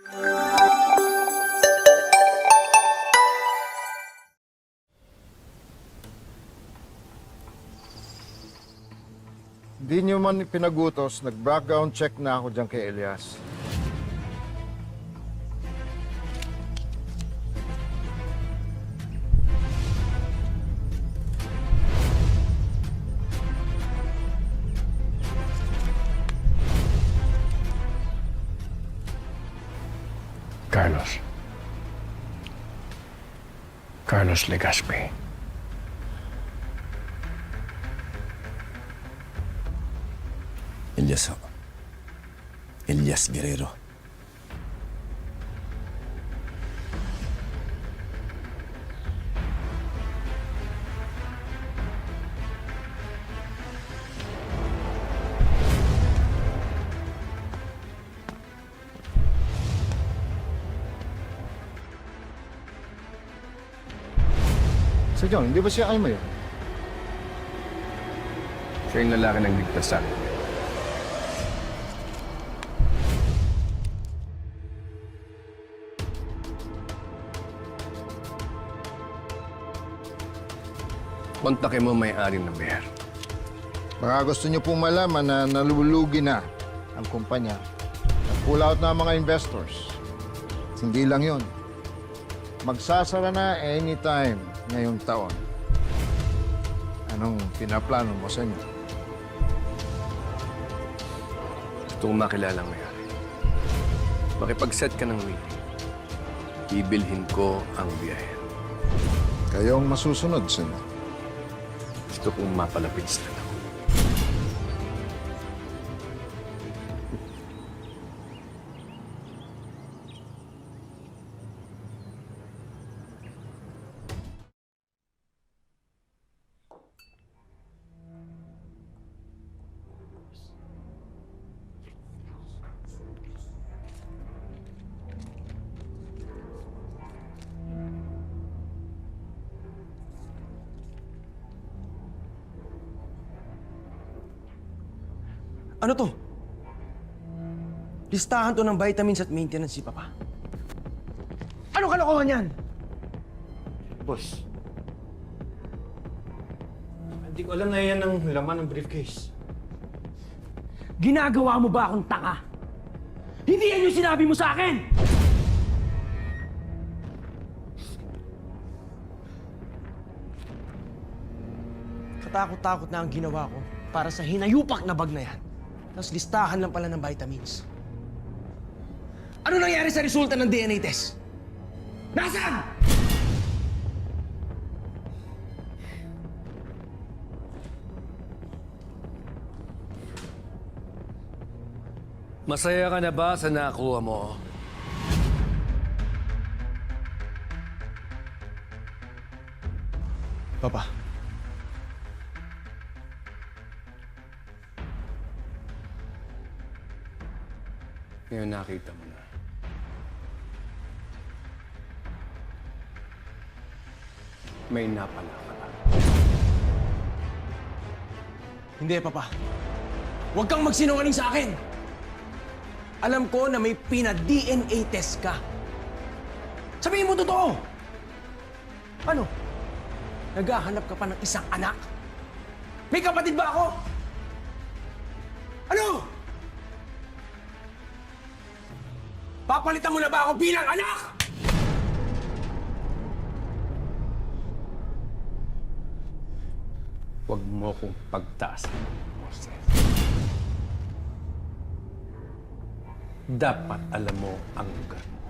Hindi niyo man pinagutos, nag-background check na ako dyan kay Elias. Carlos Legaspi. Elias ho. Elias Guerrero. Sir John, hindi ba siya ay mayor? Siya yung lalaki ng ligtas sa akin. Kontakin mo may-ari ng beer. Baka gusto niyo pong malaman na nalulugi na ang kumpanya. Nag-pull out na ang mga investors. Hindi lang yon. Magsasara na anytime ngayong taon. Anong pinaplano mo sa inyo? Gusto kong makilala ang may-ari. Makipag-set ka ng meeting. Ibilhin ko ang biyahe. Kayong masusunod, Senyor. Gusto kong mapalapit sa tao. Ano to? Listahan to ng vitamins at maintenance si Papa. Ano kalokohan yan? Boss, hindi ko alam na yan ang laman ng briefcase. Ginagawa mo ba akong tanga? Hindi yan yung sinabi mo sa akin! Katakot-takot na ang ginawa ko para sa hinayupak na bag na yan. Tapos listahan lang pala ng vitamins. Ano nangyari sa resulta ng DNA test? Nasaan? Masaya ka na ba sa nakuha mo? Papa. Ngayon nakita mo na. May napala ka na. Hindi, Papa. Huwag kang magsinungaling sa akin. Alam ko na may pina-DNA test ka. Sabihin mo totoo. Ano? Naghahanap ka pa ng isang anak? May kapatid ba ako? Ano? Papalitan mo na ba ako bilang anak? Huwag mo kong pagtaasan, Jose. Dapat alam mo ang lugar mo.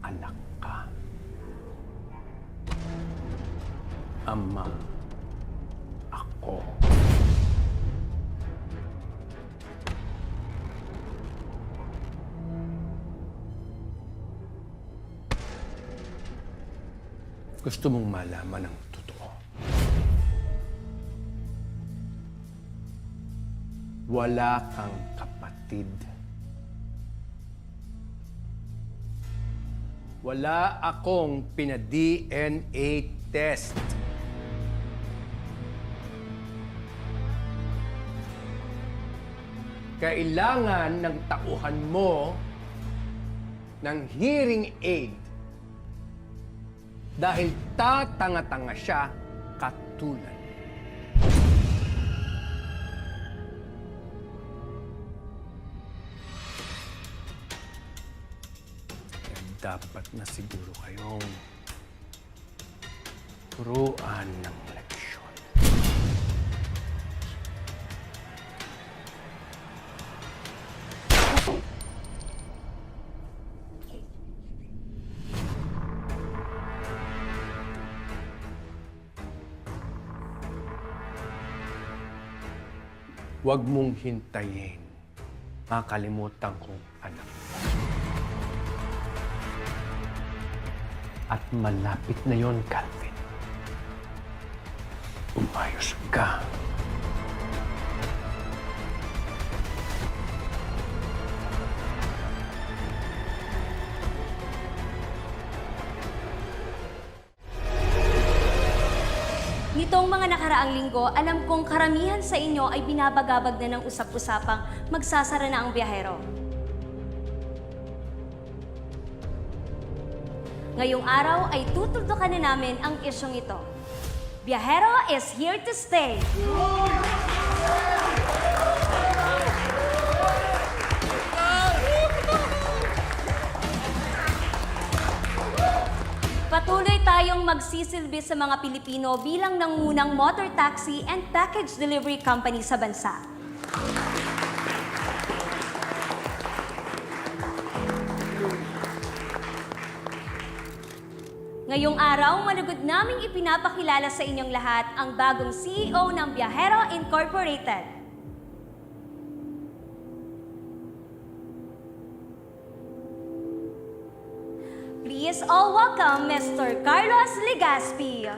Anak ka. Ama. Ako. Gusto mong malaman ang totoo. Wala kang kapatid. Wala akong pina-DNA test. kailangan ng tauhan mo ng hearing aid dahil tatanga-tanga siya katulad. Kaya dapat na siguro kayong turuan ng leksyon. Huwag mong hintayin makalimutan kong anak. At malapit na yon, Calvin. Umayos ka. Nitong mga nakaraang linggo, alam kong karamihan sa inyo ay binabagabag na ng usap-usapang magsasara na ang biyahero. Ngayong araw ay tutuldukan na namin ang isyong ito. Biyahero is here to stay. Patuloy tayong magsisilbi sa mga Pilipino bilang nangunang motor taxi and package delivery company sa bansa. Ngayong araw, manugod naming ipinapakilala sa inyong lahat ang bagong CEO ng Biyahero Incorporated. Please all welcome Mr. Carlos Legaspi.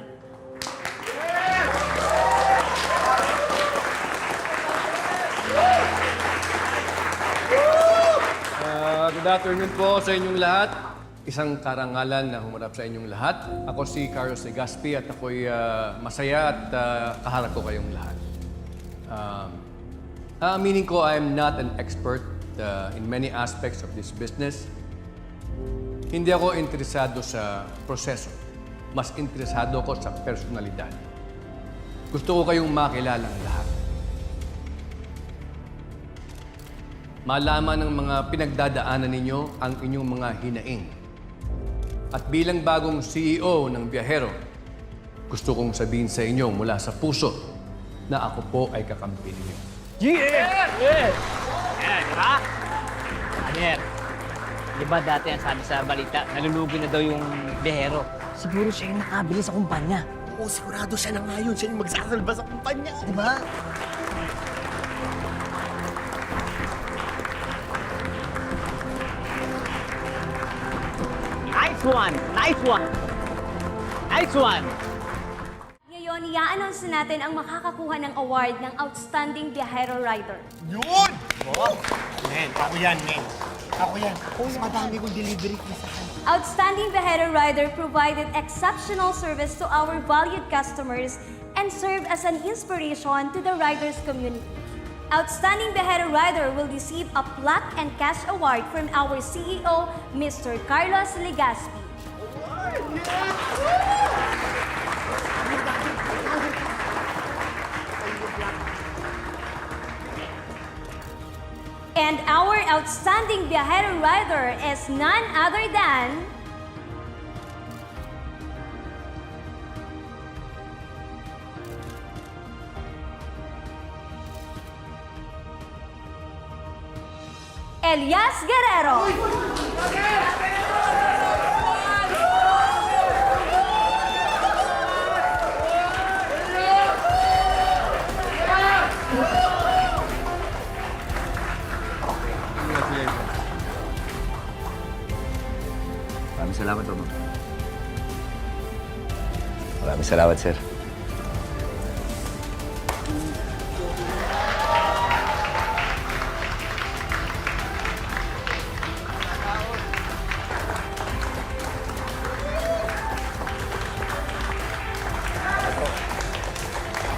Good afternoon po sa inyong lahat. Isang karangalan na humarap sa inyong lahat. Ako si Carlos Legaspi at ako'y masaya at kaharap ko kayong lahat. Aaminin ko, I am not an expert in many aspects of this business. Hindi ako interesado sa proseso. Mas interesado ako sa personalidad. Gusto ko kayong makilala ang lahat. Malaman ng mga pinagdadaanan ninyo ang inyong mga hinaing. At bilang bagong CEO ng Biyahero, gusto kong sabihin sa inyo mula sa puso na ako po ay kakampi ninyo. Yan, di ba? Aner, di ba dati ang sabi sa balita, nalulugi na daw yung biyahero? Siguro siya yung nakabili sa kumpanya. Oo, sigurado siya na ngayon. Siya yung magsasalba sa kumpanya. Di ba? Nice one! Nice one! Nice one! Ngayon, i-announce na natin ang makakakuha ng award ng Outstanding Biyahero Rider. Yun! Oh, men, ako yan, men. Ako yan. Mas madami kong delivery sa kanya. Outstanding Biyahero Rider provided exceptional service to our valued customers and served as an inspiration to the riders community. Outstanding Biyahero Rider will receive a plaque and cash award from our CEO, Mr. Carlos Legaspi. And our outstanding Biyahero Rider is none other than Elias Guerrero. Maraming salamat, Tomo. Maraming salamat, sir.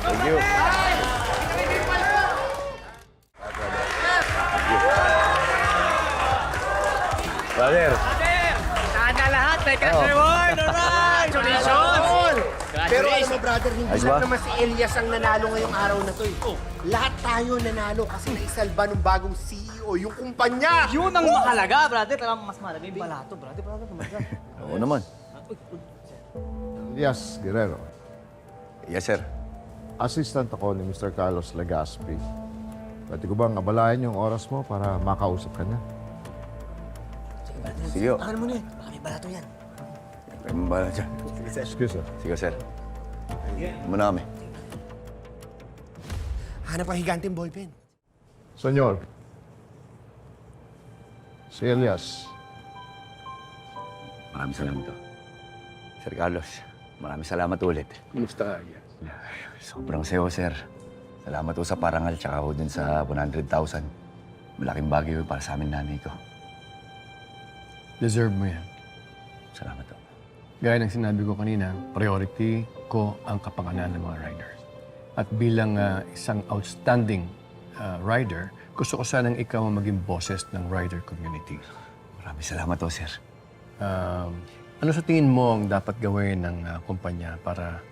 Thank you. Brother! Sana lahat, may cash reward! Alright! Congratulations! Pero alam mo, brother, hindi Ayos lang ba? naman si Elias ang nanalo ngayong araw na to. Lahat tayo nanalo kasi naisalba ng bagong CEO, yung kumpanya. Yun ang mahalaga, brother. Alam mo, mas mahalaga yung balato, brother. Oo naman. Yes, Guerrero. Yes, sir. Assistant ako ni Mr. Carlos Legaspi. Pwede ko bang abalayan yung oras mo para makausap ka niya? Sige, oh. Ano mo na yun? Baka may balato yan. May mabala dyan. Excuse me. Sige, sir. Muna kami. Hanap ang higanteng ballpen. Senyor. Si Elias. Maraming salamat to. Sir Carlos, maraming salamat ulit. Kumusta ka, Elias? Sobrang sayo, sir. Salamat po sa parangal tsaka ho dun sa 100,000. Malaking bagay yun para sa amin nanay ko. Deserve mo yan. Salamat po. Gaya ng sinabi ko kanina, priority ko ang kapakanan ng mga riders. At bilang isang outstanding rider, gusto ko sanang ikaw ang maging bosses ng rider community. Maraming salamat po, sir. Ano sa tingin mo ang dapat gawin ng kumpanya para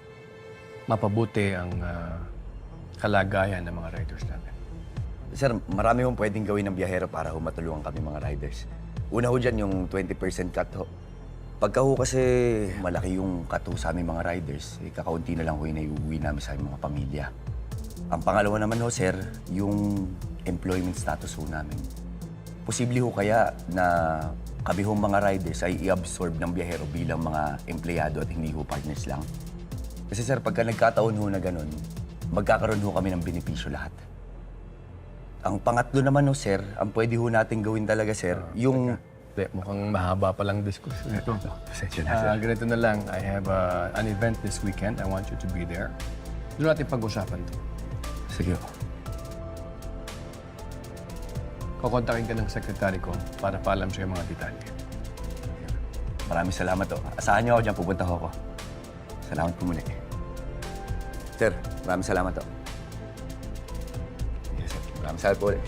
mapabuti ang kalagayan ng mga riders natin? Sir, marami hong pwedeng gawin ng biyahero para ho matulungan kami mga riders. Una ho dyan yung 20% cut ho. Pagka ho kasi malaki yung cut ho sa aming mga riders, kakaunti na lang ho yung naiuwi namin sa aming mga pamilya. Ang pangalawa naman ho, sir, yung employment status ho namin. Posible ho kaya na kami hong mga riders ay i-absorb ng biyahero bilang mga empleyado at hindi ho partners lang. Kasi sir, pagka nagkataon ho na ganun, magkakaroon ho kami ng benepisyo lahat. Ang pangatlo naman ho, sir, ang pwede ho natin gawin talaga, sir, yung... Mukhang mahaba pa lang diskusyon ito. Pasensya na, sir. Ganito na lang, I have an event this weekend. I want you to be there. Doon natin pag-usapan to. Sige ho. Kukontakin ka ng sekretary ko para paalam sa'yo mga detalye. Maraming salamat ho. Asahan niyo ako dyan, pupunta ho ako. Salamat po muli. Sir, maraming salamat ho. Yes, sir. Maraming salamat po ulit.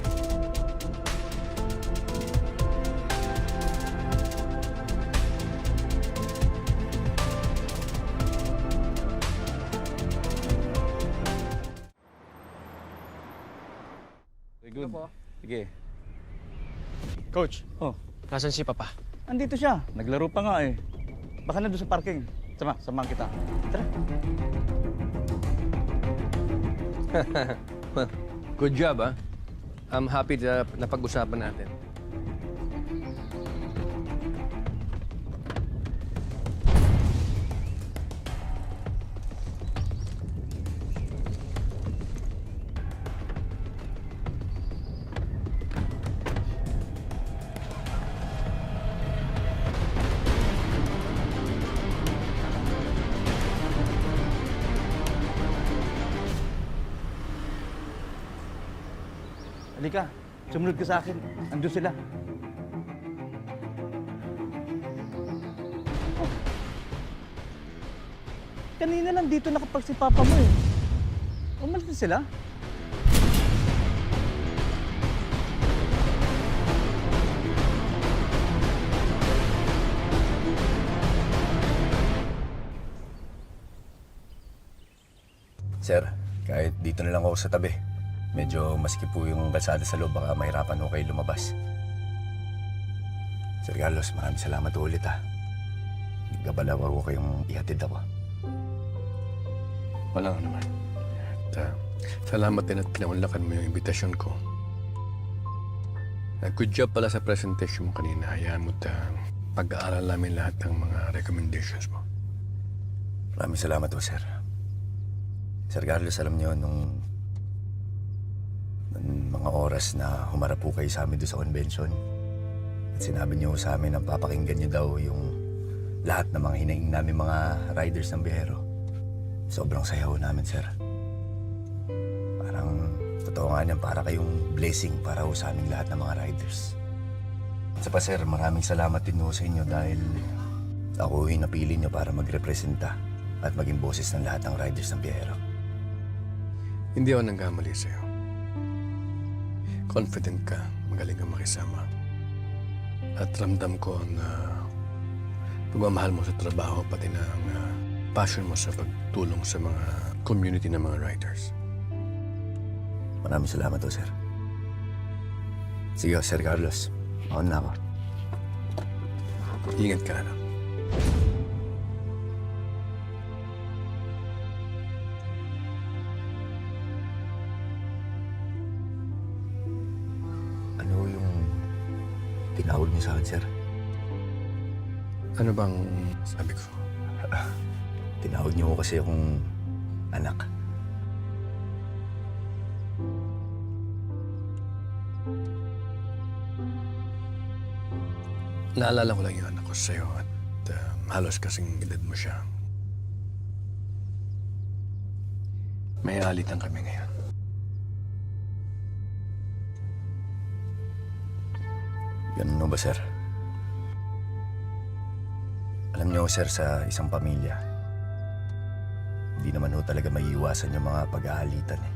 Good. Sige. Coach, Oh, nasan si Papa? andito siya. Naglaro pa nga eh. Baka na doon sa parking. Samahan kita. Tara. Good job, ah. I'm happy na pag-usapan natin. Halika. Sumunod ka sa akin. Andun sila. Oh. Kanina lang dito nakapag si Papa mo eh. Umalis na sila. Sir, kahit dito na lang ako sa tabi. Medyo maski po yung kalsada sa loob, baka mahirapan ho kayo lumabas. Sir Carlos, maraming salamat ulit ha. Nagkabalaw ako kayong ihatid ako. Wala naman. At, salamat din at pinaunlakan mo yung imbitasyon ko. Good job pala sa presentation mo kanina. Hayaan mo pag-aaral namin lahat ng mga recommendations mo. Maraming salamat po, sir. Sir Carlos, alam niyo, nung mga oras na humarap po kayo sa amin doon sa convention, at sinabi niyo sa amin na papakinggan niyo daw yung lahat ng mga hinaing namin mga riders ng biyahero. Sobrang sayaw namin, sir. Parang, totoo nga niyan, para kayong blessing para ho sa aming lahat ng mga riders. At sa pa, sir, maraming salamat din ho sa inyo dahil ako yung napili niyo para magrepresenta at maging boses ng lahat ng riders ng biyahero. Hindi ako nanggamali sa'yo. Confident ka, magaling kang makisama. At ramdam ko ang pagmamahal mo sa trabaho, pati na ang passion mo sa pagtulong sa mga community ng mga riders. Maraming salamat ho, sir. Sige, Sir Carlos. Mauna na ako. Ingat ka, anak. Ano yung tinawag niyo sa akin, sir? Ano bang sabi ko? Tinawag niyo ko kasi akong anak. Naalala ko lang yung anak ko sa'yo at halos kasing edad mo siya. May alitan kami ngayon. Ganun ba, sir? Alam niyo, sir, sa isang pamilya, hindi naman ho talaga maiiwasan yung mga pag-aalitan eh.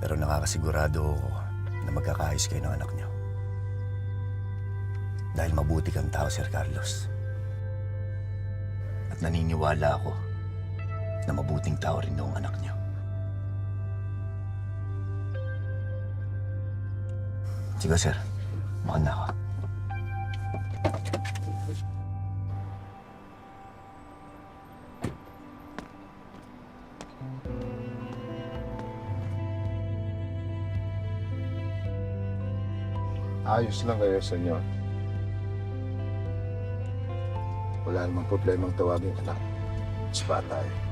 Pero nakakasigurado ako na magkakaayos kayo ng anak niyo. Dahil mabuti kang tao, Sir Carlos. At naniniwala ako na mabuting tao rin noong anak niyo. Sige, sir. Mauna ako. Ayos lang kayo sa inyo. Wala namang problemang tawagin ka na. Spa tayo.